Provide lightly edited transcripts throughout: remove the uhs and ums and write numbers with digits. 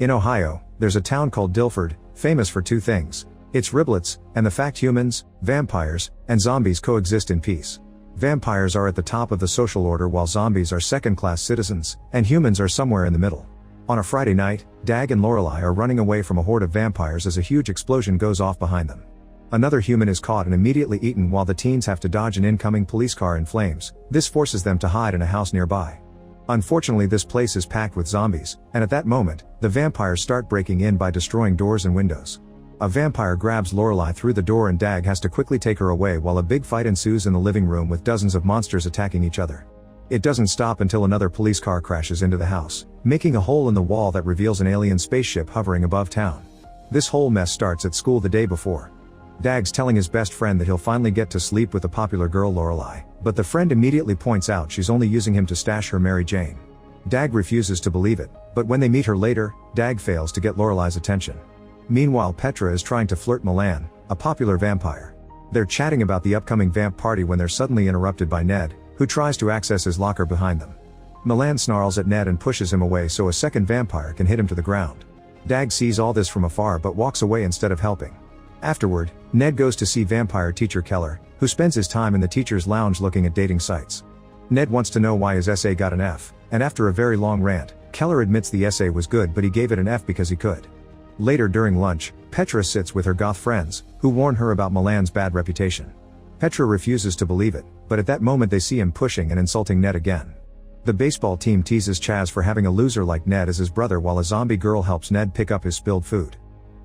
In Ohio, there's a town called Dilford, famous for two things. Its riblets, and the fact humans, vampires, and zombies coexist in peace. Vampires are at the top of the social order while zombies are second-class citizens, and humans are somewhere in the middle. On a Friday night, Dag and Lorelei are running away from a horde of vampires as a huge explosion goes off behind them. Another human is caught and immediately eaten while the teens have to dodge an incoming police car in flames. This forces them to hide in a house nearby. Unfortunately, this place is packed with zombies, and at that moment, the vampires start breaking in by destroying doors and windows. A vampire grabs Lorelei through the door and Dag has to quickly take her away while a big fight ensues in the living room with dozens of monsters attacking each other. It doesn't stop until another police car crashes into the house, making a hole in the wall that reveals an alien spaceship hovering above town. This whole mess starts at school the day before. Dag's telling his best friend that he'll finally get to sleep with the popular girl Lorelei, but the friend immediately points out she's only using him to stash her Mary Jane. Dag refuses to believe it, but when they meet her later, Dag fails to get Lorelei's attention. Meanwhile, Petra is trying to flirt Milan, a popular vampire. They're chatting about the upcoming vamp party when they're suddenly interrupted by Ned, who tries to access his locker behind them. Milan snarls at Ned and pushes him away so a second vampire can hit him to the ground. Dag sees all this from afar but walks away instead of helping. Afterward, Ned goes to see vampire teacher Keller, who spends his time in the teacher's lounge looking at dating sites. Ned wants to know why his essay got an F, and after a very long rant, Keller admits the essay was good but he gave it an F because he could. Later during lunch, Petra sits with her goth friends, who warn her about Milan's bad reputation. Petra refuses to believe it, but at that moment they see him pushing and insulting Ned again. The baseball team teases Chaz for having a loser like Ned as his brother while a zombie girl helps Ned pick up his spilled food.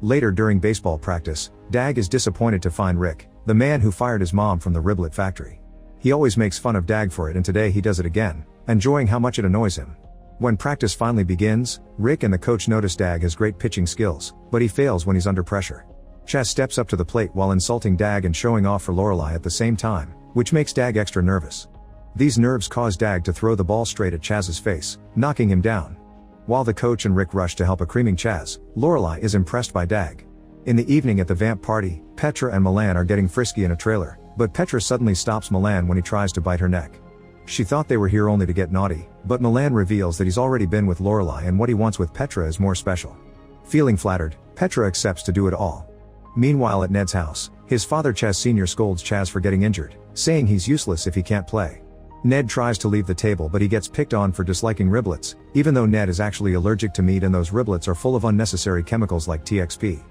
Later during baseball practice, Dag is disappointed to find Rick, the man who fired his mom from the riblet factory. He always makes fun of Dag for it and today he does it again, enjoying how much it annoys him. When practice finally begins, Rick and the coach notice Dag has great pitching skills, but he fails when he's under pressure. Chaz steps up to the plate while insulting Dag and showing off for Lorelei at the same time, which makes Dag extra nervous. These nerves cause Dag to throw the ball straight at Chaz's face, knocking him down. While the coach and Rick rush to help a creaming Chaz, Lorelei is impressed by Dag. In the evening at the vamp party, Petra and Milan are getting frisky in a trailer, but Petra suddenly stops Milan when he tries to bite her neck. She thought they were here only to get naughty, but Milan reveals that he's already been with Lorelei and what he wants with Petra is more special. Feeling flattered, Petra accepts to do it all. Meanwhile at Ned's house, his father Chaz Sr. scolds Chaz for getting injured, saying he's useless if he can't play. Ned tries to leave the table but he gets picked on for disliking riblets, even though Ned is actually allergic to meat and those riblets are full of unnecessary chemicals like TXP.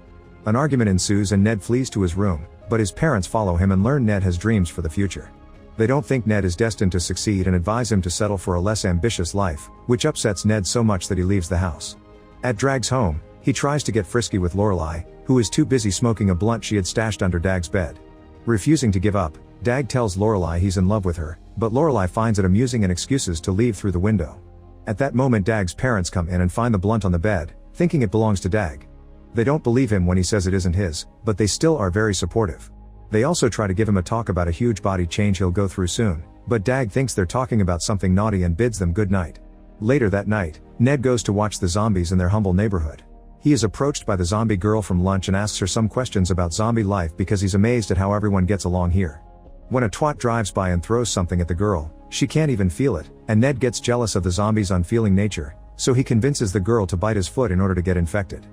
An argument ensues and Ned flees to his room, but his parents follow him and learn Ned has dreams for the future. They don't think Ned is destined to succeed and advise him to settle for a less ambitious life, which upsets Ned so much that he leaves the house. At Drag's home, he tries to get frisky with Lorelei, who is too busy smoking a blunt she had stashed under Dag's bed. Refusing to give up, Dag tells Lorelei he's in love with her, but Lorelei finds it amusing and excuses to leave through the window. At that moment Dag's parents come in and find the blunt on the bed, thinking it belongs to Dag. They don't believe him when he says it isn't his, but they still are very supportive. They also try to give him a talk about a huge body change he'll go through soon, but Dag thinks they're talking about something naughty and bids them good night. Later that night, Ned goes to watch the zombies in their humble neighborhood. He is approached by the zombie girl from lunch and asks her some questions about zombie life because he's amazed at how everyone gets along here. When a twat drives by and throws something at the girl, she can't even feel it, and Ned gets jealous of the zombie's unfeeling nature, so he convinces the girl to bite his foot in order to get infected.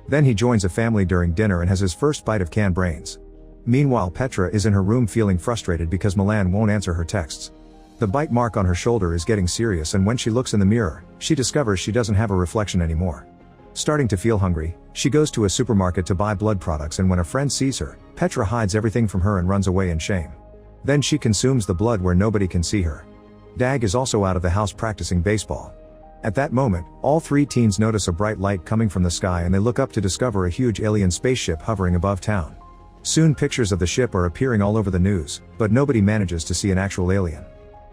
Then he joins a family during dinner and has his first bite of canned brains. Meanwhile Petra is in her room feeling frustrated because Milan won't answer her texts. The bite mark on her shoulder is getting serious and when she looks in the mirror, she discovers she doesn't have a reflection anymore. Starting to feel hungry, she goes to a supermarket to buy blood products and when a friend sees her, Petra hides everything from her and runs away in shame. Then she consumes the blood where nobody can see her. Dag is also out of the house practicing baseball. At that moment, all three teens notice a bright light coming from the sky and they look up to discover a huge alien spaceship hovering above town. Soon pictures of the ship are appearing all over the news, but nobody manages to see an actual alien.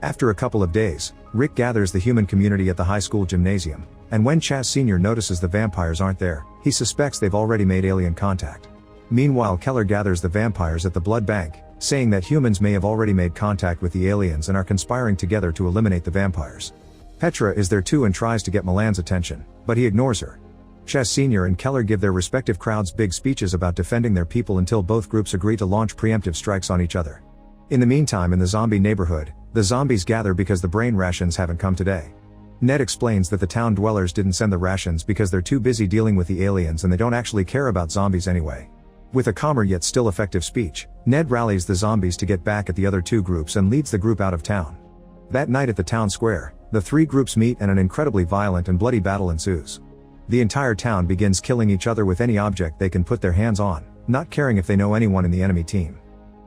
After a couple of days, Rick gathers the human community at the high school gymnasium, and when Chaz Sr. notices the vampires aren't there, he suspects they've already made alien contact. Meanwhile Keller gathers the vampires at the blood bank, saying that humans may have already made contact with the aliens and are conspiring together to eliminate the vampires. Petra is there too and tries to get Milan's attention, but he ignores her. Chaz Sr. and Keller give their respective crowds big speeches about defending their people until both groups agree to launch preemptive strikes on each other. In the meantime in the zombie neighborhood, the zombies gather because the brain rations haven't come today. Ned explains that the town dwellers didn't send the rations because they're too busy dealing with the aliens and they don't actually care about zombies anyway. With a calmer yet still effective speech, Ned rallies the zombies to get back at the other two groups and leads the group out of town. That night at the town square, the three groups meet and an incredibly violent and bloody battle ensues. The entire town begins killing each other with any object they can put their hands on, not caring if they know anyone in the enemy team.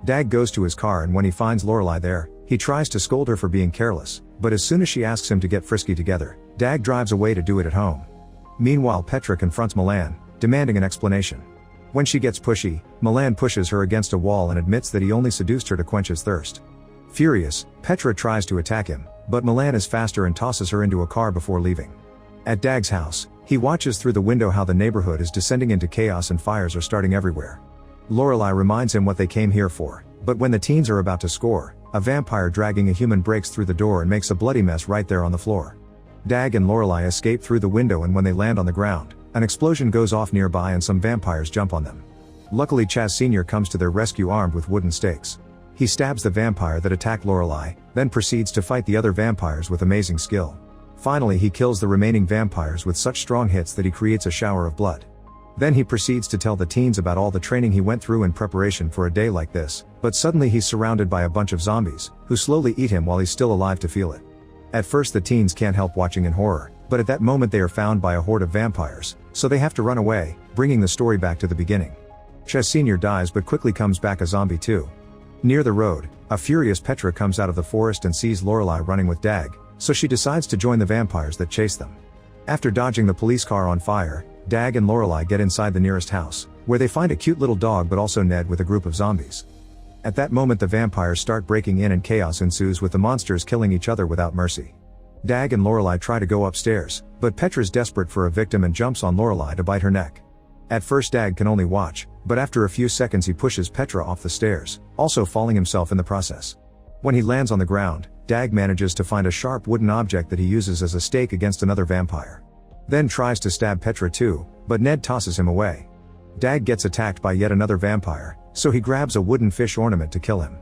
Dag goes to his car and when he finds Lorelei there, he tries to scold her for being careless, but as soon as she asks him to get frisky together, Dag drives away to do it at home. Meanwhile, Petra confronts Milan, demanding an explanation. When she gets pushy, Milan pushes her against a wall and admits that he only seduced her to quench his thirst. Furious, Petra tries to attack him, but Milan is faster and tosses her into a car before leaving. At Dag's house, he watches through the window how the neighborhood is descending into chaos and fires are starting everywhere. Lorelei reminds him what they came here for, but when the teens are about to score, a vampire dragging a human breaks through the door and makes a bloody mess right there on the floor. Dag and Lorelei escape through the window and when they land on the ground, an explosion goes off nearby and some vampires jump on them. Luckily Chaz Sr. comes to their rescue armed with wooden stakes. He stabs the vampire that attacked Lorelei, then proceeds to fight the other vampires with amazing skill. Finally he kills the remaining vampires with such strong hits that he creates a shower of blood. Then he proceeds to tell the teens about all the training he went through in preparation for a day like this, but suddenly he's surrounded by a bunch of zombies, who slowly eat him while he's still alive to feel it. At first the teens can't help watching in horror, but at that moment they are found by a horde of vampires, so they have to run away, bringing the story back to the beginning. Chaz Sr. dies but quickly comes back a zombie too. Near the road, a furious Petra comes out of the forest and sees Lorelei running with Dag, so she decides to join the vampires that chase them. After dodging the police car on fire, Dag and Lorelei get inside the nearest house, where they find a cute little dog but also Ned with a group of zombies. At that moment the vampires start breaking in and chaos ensues with the monsters killing each other without mercy. Dag and Lorelei try to go upstairs, but Petra's desperate for a victim and jumps on Lorelei to bite her neck. At first Dag can only watch, but after a few seconds he pushes Petra off the stairs, also falling himself in the process. When he lands on the ground, Dag manages to find a sharp wooden object that he uses as a stake against another vampire. Then tries to stab Petra too, but Ned tosses him away. Dag gets attacked by yet another vampire, so he grabs a wooden fish ornament to kill him.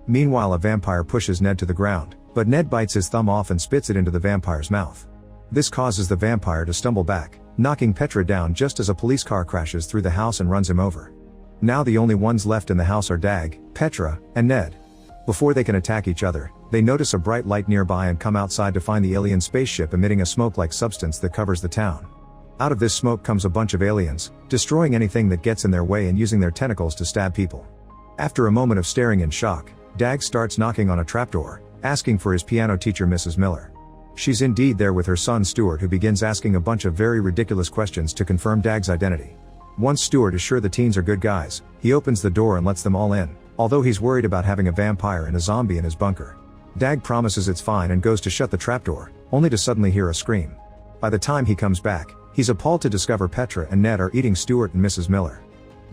Meanwhile a vampire pushes Ned to the ground, but Ned bites his thumb off and spits it into the vampire's mouth. This causes the vampire to stumble back, knocking Petra down just as a police car crashes through the house and runs him over. Now the only ones left in the house are Dag, Petra, and Ned. Before they can attack each other, they notice a bright light nearby and come outside to find the alien spaceship emitting a smoke-like substance that covers the town. Out of this smoke comes a bunch of aliens, destroying anything that gets in their way and using their tentacles to stab people. After a moment of staring in shock, Dag starts knocking on a trapdoor, asking for his piano teacher Mrs. Miller. She's indeed there with her son Stuart, who begins asking a bunch of very ridiculous questions to confirm Dag's identity. Once Stuart is sure the teens are good guys, he opens the door and lets them all in, although he's worried about having a vampire and a zombie in his bunker. Dag promises it's fine and goes to shut the trapdoor, only to suddenly hear a scream. By the time he comes back, he's appalled to discover Petra and Ned are eating Stuart and Mrs. Miller.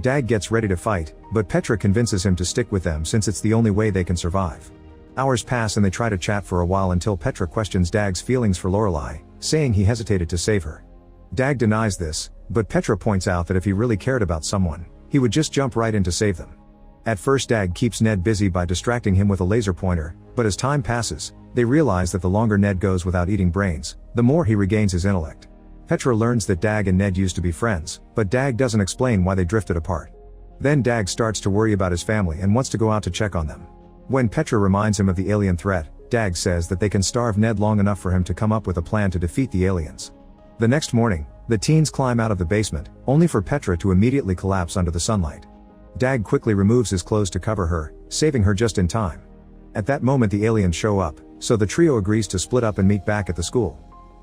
Dag gets ready to fight, but Petra convinces him to stick with them since it's the only way they can survive. Hours pass and they try to chat for a while until Petra questions Dag's feelings for Lorelei, saying he hesitated to save her. Dag denies this, but Petra points out that if he really cared about someone, he would just jump right in to save them. At first Dag keeps Ned busy by distracting him with a laser pointer, but as time passes, they realize that the longer Ned goes without eating brains, the more he regains his intellect. Petra learns that Dag and Ned used to be friends, but Dag doesn't explain why they drifted apart. Then Dag starts to worry about his family and wants to go out to check on them. When Petra reminds him of the alien threat, Dag says that they can starve Ned long enough for him to come up with a plan to defeat the aliens. The next morning, the teens climb out of the basement, only for Petra to immediately collapse under the sunlight. Dag quickly removes his clothes to cover her, saving her just in time. At that moment the aliens show up, so the trio agrees to split up and meet back at the school.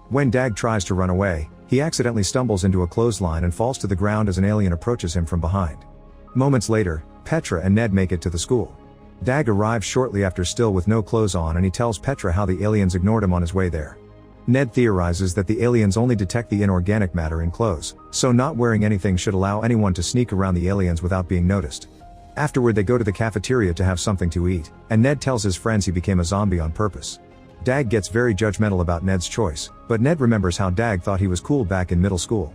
When Dag tries to run away, he accidentally stumbles into a clothesline and falls to the ground as an alien approaches him from behind. Moments later, Petra and Ned make it to the school. Dag arrives shortly after still with no clothes on and he tells Petra how the aliens ignored him on his way there. Ned theorizes that the aliens only detect the inorganic matter in clothes, so not wearing anything should allow anyone to sneak around the aliens without being noticed. Afterward they go to the cafeteria to have something to eat, and Ned tells his friends he became a zombie on purpose. Dag gets very judgmental about Ned's choice, but Ned remembers how Dag thought he was cool back in middle school.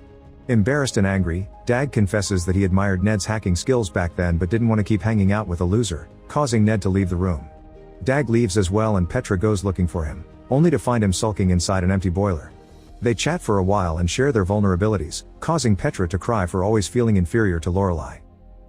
Embarrassed and angry, Dag confesses that he admired Ned's hacking skills back then but didn't want to keep hanging out with a loser, causing Ned to leave the room. Dag leaves as well and Petra goes looking for him, only to find him sulking inside an empty boiler. They chat for a while and share their vulnerabilities, causing Petra to cry for always feeling inferior to Lorelei.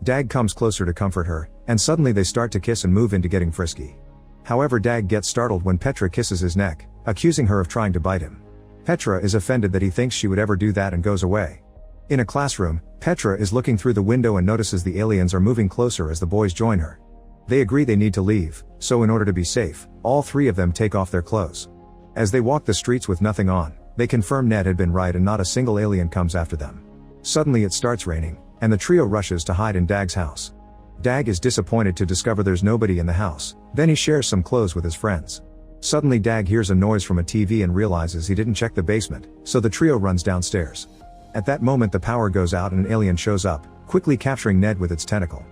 Dag comes closer to comfort her, and suddenly they start to kiss and move into getting frisky. However, Dag gets startled when Petra kisses his neck, accusing her of trying to bite him. Petra is offended that he thinks she would ever do that and goes away. In a classroom, Petra is looking through the window and notices the aliens are moving closer as the boys join her. They agree they need to leave, so in order to be safe, all three of them take off their clothes. As they walk the streets with nothing on, they confirm Ned had been right and not a single alien comes after them. Suddenly it starts raining, and the trio rushes to hide in Dag's house. Dag is disappointed to discover there's nobody in the house, then he shares some clothes with his friends. Suddenly Dag hears a noise from a TV and realizes he didn't check the basement, so the trio runs downstairs. At that moment the power goes out and an alien shows up, quickly capturing Ned with its tentacle.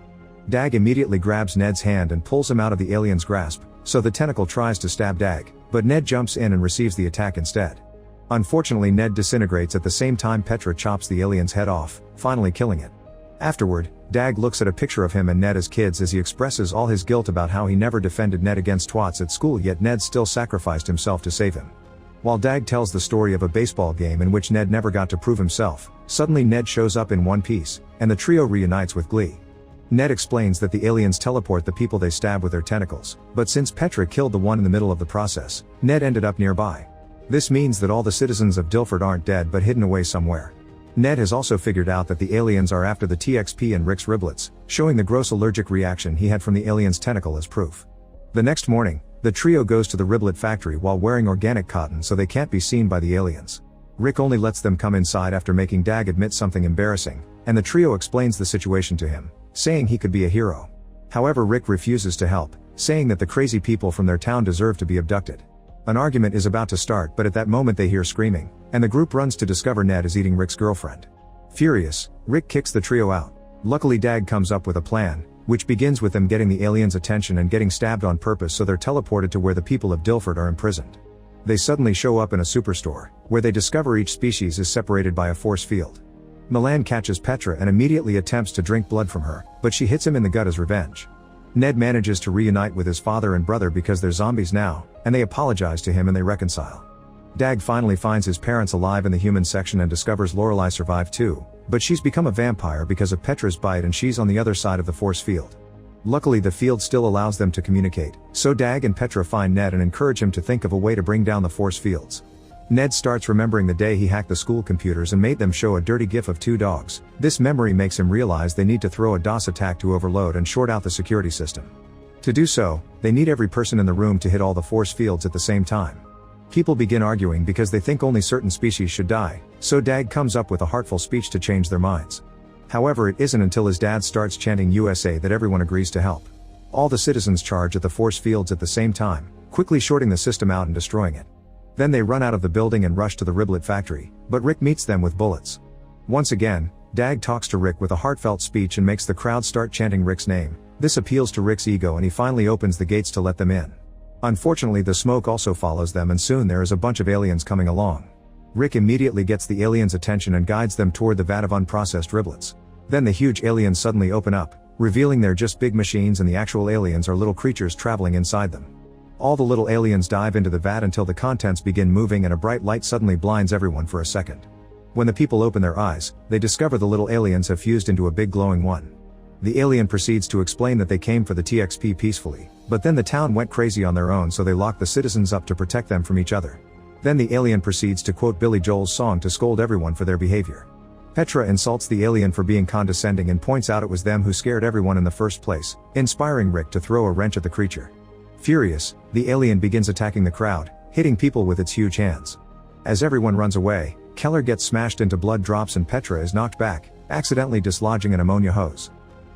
Dag immediately grabs Ned's hand and pulls him out of the alien's grasp, so the tentacle tries to stab Dag, but Ned jumps in and receives the attack instead. Unfortunately, Ned disintegrates at the same time Petra chops the alien's head off, finally killing it. Afterward, Dag looks at a picture of him and Ned as kids as he expresses all his guilt about how he never defended Ned against twats at school, yet Ned still sacrificed himself to save him. While Dag tells the story of a baseball game in which Ned never got to prove himself, suddenly Ned shows up in one piece, and the trio reunites with glee. Ned explains that the aliens teleport the people they stab with their tentacles, but since Petra killed the one in the middle of the process, Ned ended up nearby. This means that all the citizens of Dilford aren't dead but hidden away somewhere. Ned has also figured out that the aliens are after the TXP and Rick's riblets, showing the gross allergic reaction he had from the alien's tentacle as proof. The next morning, the trio goes to the riblet factory while wearing organic cotton so they can't be seen by the aliens. Rick only lets them come inside after making Dag admit something embarrassing, and the trio explains the situation to him, saying he could be a hero. However, Rick refuses to help, saying that the crazy people from their town deserve to be abducted. An argument is about to start, but at that moment they hear screaming, and the group runs to discover Ned is eating Rick's girlfriend. Furious, Rick kicks the trio out. Luckily Dag comes up with a plan, which begins with them getting the aliens' attention and getting stabbed on purpose so they're teleported to where the people of Dilford are imprisoned. They suddenly show up in a superstore, where they discover each species is separated by a force field. Milan catches Petra and immediately attempts to drink blood from her, but she hits him in the gut as revenge. Ned manages to reunite with his father and brother because they're zombies now, and they apologize to him and they reconcile. Dag finally finds his parents alive in the human section and discovers Lorelei survived too, but she's become a vampire because of Petra's bite and she's on the other side of the force field. Luckily the field still allows them to communicate, so Dag and Petra find Ned and encourage him to think of a way to bring down the force fields. Ned starts remembering the day he hacked the school computers and made them show a dirty gif of two dogs. This memory makes him realize they need to throw a DOS attack to overload and short out the security system. To do so, they need every person in the room to hit all the force fields at the same time. People begin arguing because they think only certain species should die, so Dag comes up with a heartful speech to change their minds. However, it isn't until his dad starts chanting USA that everyone agrees to help. All the citizens charge at the force fields at the same time, quickly shorting the system out and destroying it. Then they run out of the building and rush to the riblet factory, but Rick meets them with bullets. Once again, Dag talks to Rick with a heartfelt speech and makes the crowd start chanting Rick's name. This appeals to Rick's ego and he finally opens the gates to let them in. Unfortunately, the smoke also follows them and soon there is a bunch of aliens coming along. Rick immediately gets the aliens' attention and guides them toward the vat of unprocessed riblets. Then the huge aliens suddenly open up, revealing they're just big machines and the actual aliens are little creatures traveling inside them. All the little aliens dive into the vat until the contents begin moving and a bright light suddenly blinds everyone for a second. When the people open their eyes, they discover the little aliens have fused into a big glowing one. The alien proceeds to explain that they came for the TXP peacefully, but then the town went crazy on their own, so they locked the citizens up to protect them from each other. Then the alien proceeds to quote Billy Joel's song to scold everyone for their behavior. Petra insults the alien for being condescending and points out it was them who scared everyone in the first place, inspiring Rick to throw a wrench at the creature. Furious, the alien begins attacking the crowd, hitting people with its huge hands. As everyone runs away, Keller gets smashed into blood drops and Petra is knocked back, accidentally dislodging an ammonia hose.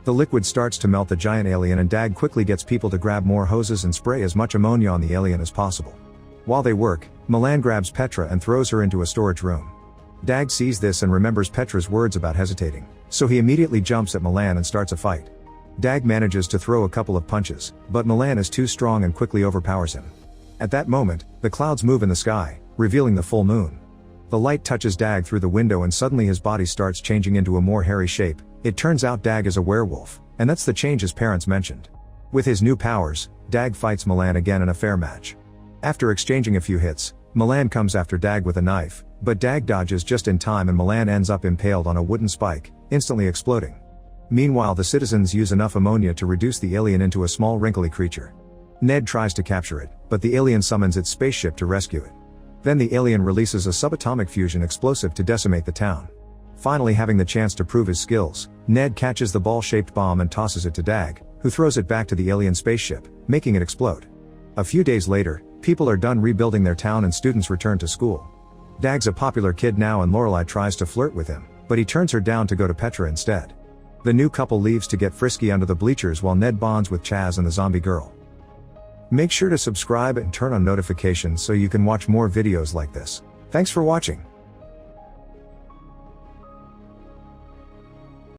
The liquid starts to melt the giant alien and Dag quickly gets people to grab more hoses and spray as much ammonia on the alien as possible. While they work, Milan grabs Petra and throws her into a storage room. Dag sees this and remembers Petra's words about hesitating, so he immediately jumps at Milan and starts a fight. Dag manages to throw a couple of punches, but Milan is too strong and quickly overpowers him. At that moment, the clouds move in the sky, revealing the full moon. The light touches Dag through the window and suddenly his body starts changing into a more hairy shape. It turns out Dag is a werewolf, and that's the change his parents mentioned. With his new powers, Dag fights Milan again in a fair match. After exchanging a few hits, Milan comes after Dag with a knife, but Dag dodges just in time and Milan ends up impaled on a wooden spike, instantly exploding. Meanwhile, the citizens use enough ammonia to reduce the alien into a small wrinkly creature. Ned tries to capture it, but the alien summons its spaceship to rescue it. Then the alien releases a subatomic fusion explosive to decimate the town. Finally, having the chance to prove his skills, Ned catches the ball-shaped bomb and tosses it to Dag, who throws it back to the alien spaceship, making it explode. A few days later, people are done rebuilding their town and students return to school. Dag's a popular kid now and Lorelei tries to flirt with him, but he turns her down to go to Petra instead. The new couple leaves to get frisky under the bleachers while Ned bonds with Chaz and the zombie girl. Make sure to subscribe and turn on notifications so you can watch more videos like this. Thanks for watching.